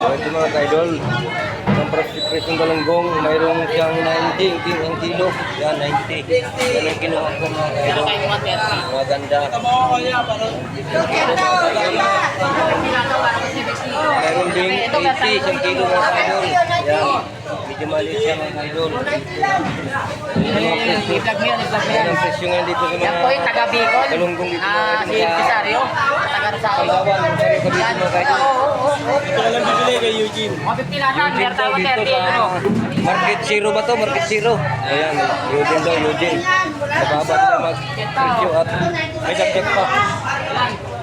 Ito mga ka-idol, ang presyo galunggong, mayroong siyang 90 ang kilo. Yan, 90. Yan ang kinuha ko mga ka-idol. Mga ganda. Mayroon ding 80 isang kilo mga ka-idol. Yan, medyo maliit siya mga ka-idol. Yan ang presyo ngayon dito sa mga galunggong dito mga ka-idol. Panggawan, ang saryo ka dito mga ka-idol. Ito lang bibili kay Eugene. Eugene daw dito sa Market Zero ba to? Market Zero. Ayan, Eugene daw, Eugene. Mababa na mag-presyo at may dagdag pa.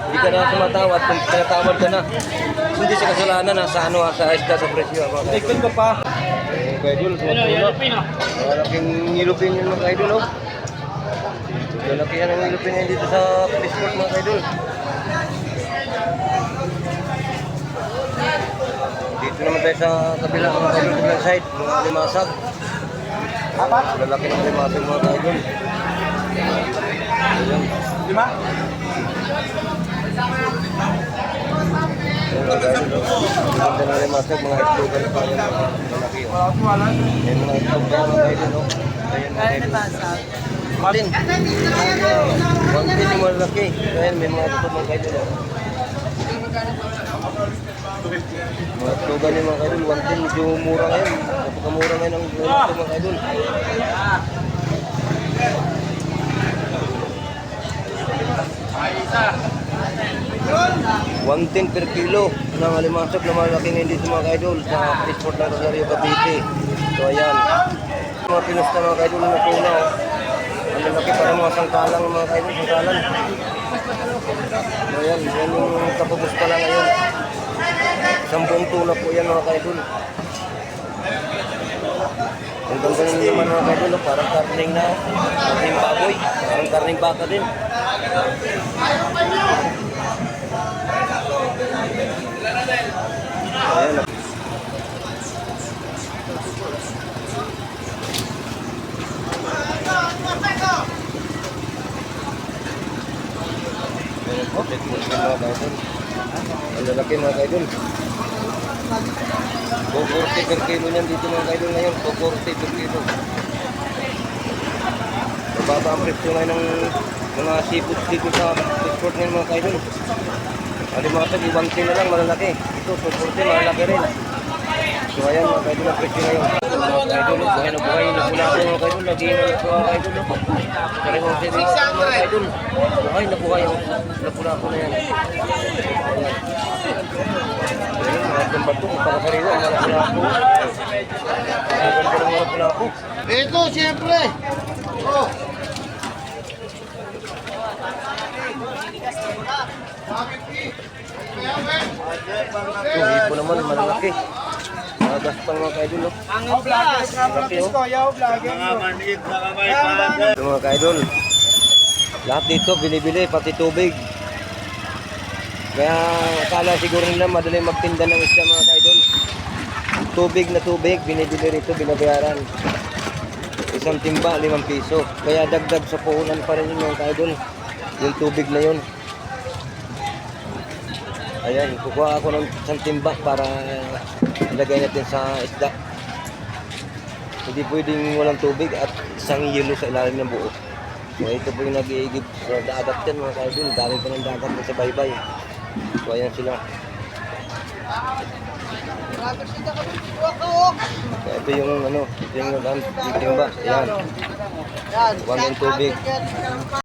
Hindi ka na tumatawad kung tinatawad ka na. Hindi siya kasalanan na sa ano, sa isda sa presyo. Tikon ko pa. Kaidol, malaking ngilupin yun mga kaidol. Oh. Malaki yan ang ngilupin yan dito sa Fishport mga kaidol. Dito naman tayo sa kabila mga kaidol, kabilang side, mga limasag. Lalaki ng limasag mga kaidol. Lima? Mga kaidol, maganda na limasag, mga itlog pa yan, malaki. May mga itlog pa mga kaidol. Ayan mga kaidol. Martin. Martin yung malaki. Ayan, may mga itlog mga kaidol. Mga itlogan yung mga kaidol, 110 medyo mura ngayon. Napakamura ngayon ang mga kaidol. $110 per kilo ng alimasok na malaki ngayon dito mga kaidol sa Fishport ng Rosario, Cavite. So ayan, mga pinusta mga kaidol na tuna. Ang lalaki para mga sangkalang mga kaidol, sangkalan. So ayan, yan yung kapupusta lang ngayon. 10 tuna po yan mga kaidol. Ang ganda nyo naman mga kaidol, parang karning na, karning baboy, parang karning baka din. Ayan. Ayan po, check mo mga kaidol. Ang lalaki mga kaidol. 240 per kilo niyan dito mga kaidol ngayon. 240 per kilo. Mababa ang presyo ngayon ng mga seafood dito sa Fishport ngayon mga kaidol. Alimasag, 110 na lang malalaki. Ito, 240 malalaki rin. So ayan mga kaidol ang presyo ngayon. Mga kaidol, buhay na buhay. Napula ako mga kaidol. Nag-iingal ako mga kaidol. Karehong savings mga kaidol. Buhay na buhay. Napula ako na yan. Ayan. Ayan, bato, ipakasariwa, malapula ako. Maganda ng malapula ako. Ito, siyempre. Oh. Ito, hipo naman, malalaki. Magastang mga kaidol. Ang vloggers nga mga pisko, yaw vlogger. Ito mga kaidol. Lahat dito, binibili, pati tubig. Kaya akala siguro nila madali magtinda ng isda mga kaidol. Tubig na tubig, binibili rito, binabayaran. Isang timba, 5 piso. Kaya dagdag sa puhunan pa rin yun mga kaidol. Yung tubig na yun. Ayan, kukuha ako ng isang timba para ilagay natin sa isda. Hindi pwedeng walang tubig at isang yelo sa ilalim ng buo. So ito po yung nag-iigib sa dagat yan mga kaidol. Dami pa ng dagat sa baybay. So ayan sila. So, ito yung ano, ito yung timba. Ayan. Huwag ng tubig.